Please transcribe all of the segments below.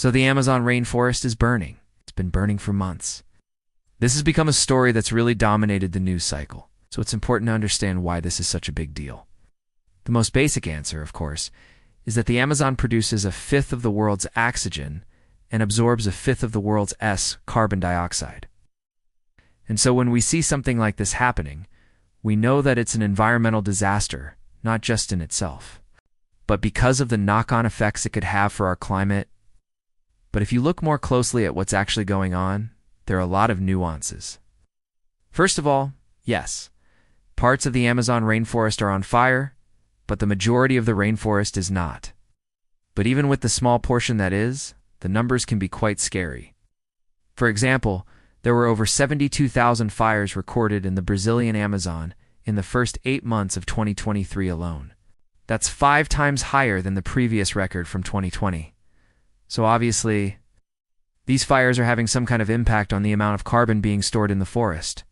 So the Amazon rainforest is burning. It's been burning for months. This has become a story that's really dominated the news cycle, so it's important to understand why this is such a big deal. The most basic answer, of course, is that the Amazon produces a fifth of the world's oxygen and absorbs a fifth of the world's carbon dioxide. And so when we see something like this happening, we know that it's an environmental disaster, not just in itself, but because of the knock-on effects it could have for our climate. But if you look more closely at what's actually going on, there are a lot of nuances. First of all, yes, parts of the Amazon rainforest are on fire, but the majority of the rainforest is not. But even with the small portion that is, the numbers can be quite scary. For example, there were over 72,000 fires recorded in the Brazilian Amazon in the first 8 months of 2023 alone. That's 5 times higher than the previous record from 2020. So obviously, these fires are having some kind of impact on the amount of carbon being stored in the forest.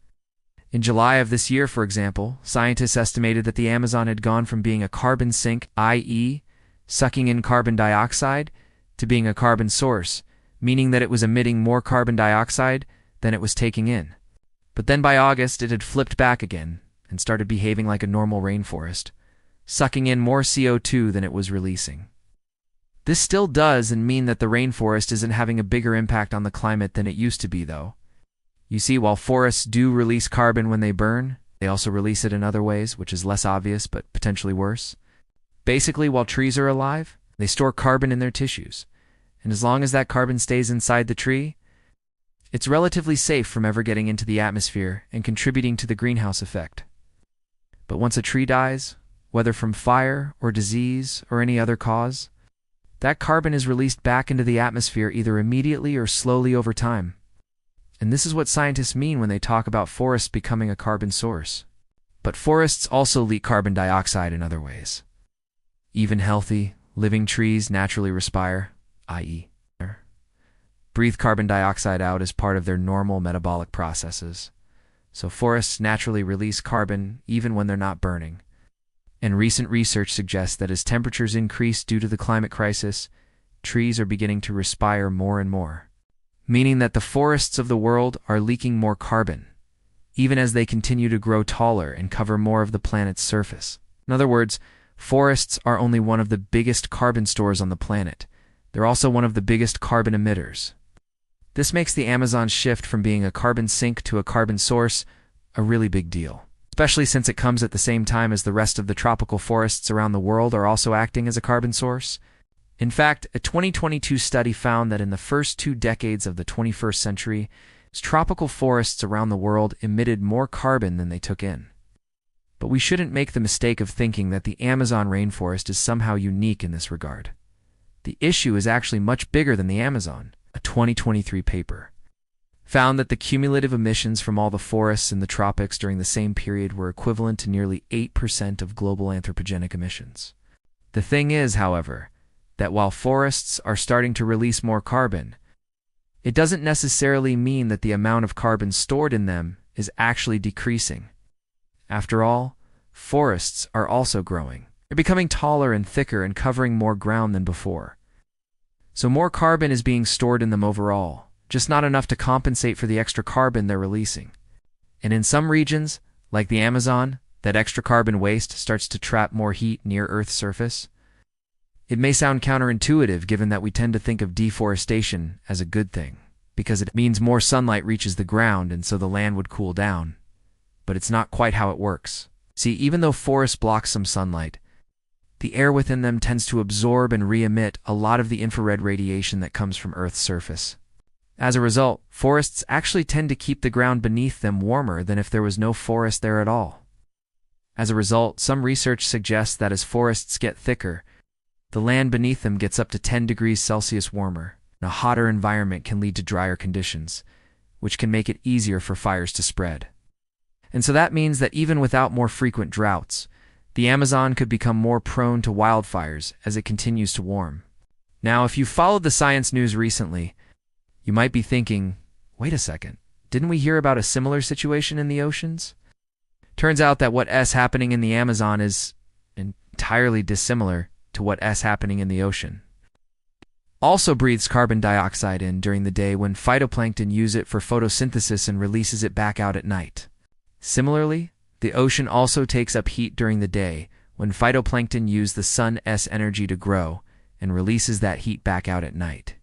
In July of this year, for example, scientists estimated that the Amazon had gone from being a carbon sink, i.e., sucking in carbon dioxide, to being a carbon source, meaning that it was emitting more carbon dioxide than it was taking in. But then by August, it had flipped back again and started behaving like a normal rainforest, sucking in more CO2 than it was releasing. This still does mean that the rainforest isn't having a bigger impact on the climate than it used to be, though. You see, while forests do release carbon when they burn, they also release it in other ways, which is less obvious but potentially worse. Basically, while trees are alive, they store carbon in their tissues, and as long as that carbon stays inside the tree, it's relatively safe from ever getting into the atmosphere and contributing to the greenhouse effect. But once a tree dies, whether from fire or disease or any other cause, that carbon is released back into the atmosphere either immediately or slowly over time. And this is what scientists mean when they talk about forests becoming a carbon source. But forests also leak carbon dioxide in other ways. Even healthy, living trees naturally respire, i.e., breathe carbon dioxide out as part of their normal metabolic processes. So forests naturally release carbon even when they're not burning. And recent research suggests that as temperatures increase due to the climate crisis, trees are beginning to respire more and more, meaning that the forests of the world are leaking more carbon, even as they continue to grow taller and cover more of the planet's surface. In other words, forests are only one of the biggest carbon stores on the planet. They're also one of the biggest carbon emitters. This makes the Amazon's shift from being a carbon sink to a carbon source a really big deal, especially since it comes at the same time as the rest of the tropical forests around the world are also acting as a carbon source. In fact, a 2022 study found that in the first 2 decades of the 21st century, tropical forests around the world emitted more carbon than they took in. But we shouldn't make the mistake of thinking that the Amazon rainforest is somehow unique in this regard. The issue is actually much bigger than the Amazon. A 2023 paper found that the cumulative emissions from all the forests in the tropics during the same period were equivalent to nearly 8% of global anthropogenic emissions. The thing is, however, that while forests are starting to release more carbon, it doesn't necessarily mean that the amount of carbon stored in them is actually decreasing. After all, forests are also growing. They're becoming taller and thicker and covering more ground than before. So more carbon is being stored in them overall, just not enough to compensate for the extra carbon they're releasing. And in some regions, like the Amazon, that extra carbon waste starts to trap more heat near Earth's surface. It may sound counterintuitive given that we tend to think of deforestation as a good thing, because it means more sunlight reaches the ground and so the land would cool down. But it's not quite how it works. See, even though forests block some sunlight, the air within them tends to absorb and re-emit a lot of the infrared radiation that comes from Earth's surface. As a result, forests actually tend to keep the ground beneath them warmer than if there was no forest there at all. As a result, some research suggests that as forests get thicker, the land beneath them gets up to 10 degrees Celsius warmer, and a hotter environment can lead to drier conditions, which can make it easier for fires to spread. And so that means that even without more frequent droughts, the Amazon could become more prone to wildfires as it continues to warm. Now, if you followed the science news recently, you might be thinking, wait a second, didn't we hear about a similar situation in the oceans? Turns out that what's happening in the Amazon is entirely dissimilar to what's happening in the ocean. also breathes carbon dioxide in during the day when phytoplankton use it for photosynthesis and releases it back out at night. Similarly, the ocean also takes up heat during the day when phytoplankton use the sun's energy to grow and releases that heat back out at night.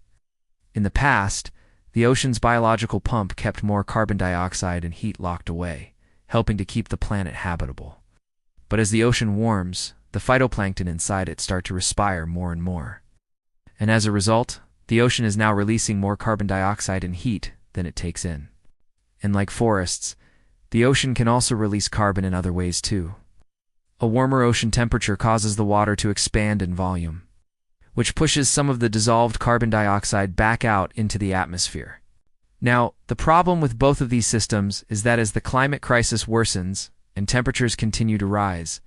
In the past, the ocean's biological pump kept more carbon dioxide and heat locked away, helping to keep the planet habitable. But as the ocean warms, the phytoplankton inside it start to respire more and more. And as a result, the ocean is now releasing more carbon dioxide and heat than it takes in. And like forests, the ocean can also release carbon in other ways too. A warmer ocean temperature causes the water to expand in volume, which pushes some of the dissolved carbon dioxide back out into the atmosphere. Now, the problem with both of these systems is that as the climate crisis worsens and temperatures continue to rise,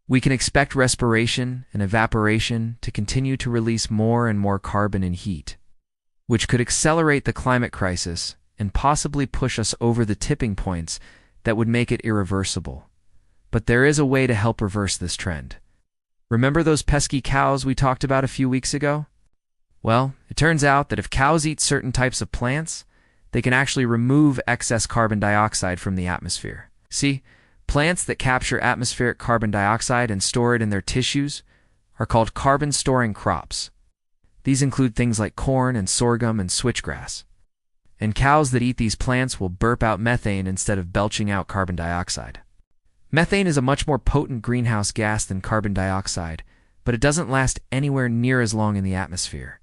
we can expect respiration and evaporation to continue to release more and more carbon and heat, which could accelerate the climate crisis and possibly push us over the tipping points that would make it irreversible. But there is a way to help reverse this trend. Remember those pesky cows we talked about a few weeks ago? Well, it turns out that if cows eat certain types of plants, they can actually remove excess carbon dioxide from the atmosphere. See, plants that capture atmospheric carbon dioxide and store it in their tissues are called carbon-storing crops. These include things like corn and sorghum and switchgrass. And cows that eat these plants will burp out methane instead of belching out carbon dioxide. Methane is a much more potent greenhouse gas than carbon dioxide, but it doesn't last anywhere near as long in the atmosphere.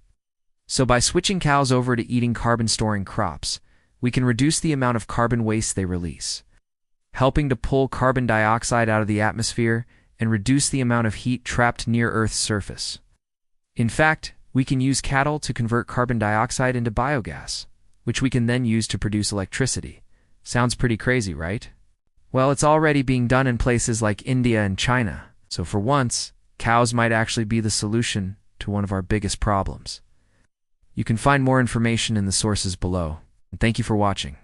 So by switching cows over to eating carbon-storing crops, we can reduce the amount of carbon waste they release, helping to pull carbon dioxide out of the atmosphere and reduce the amount of heat trapped near Earth's surface. In fact, we can use cattle to convert carbon dioxide into biogas, which we can then use to produce electricity. Sounds pretty crazy, right? Well, it's already being done in places like India and China, so for once, cows might actually be the solution to one of our biggest problems. You can find more information in the sources below, and thank you for watching.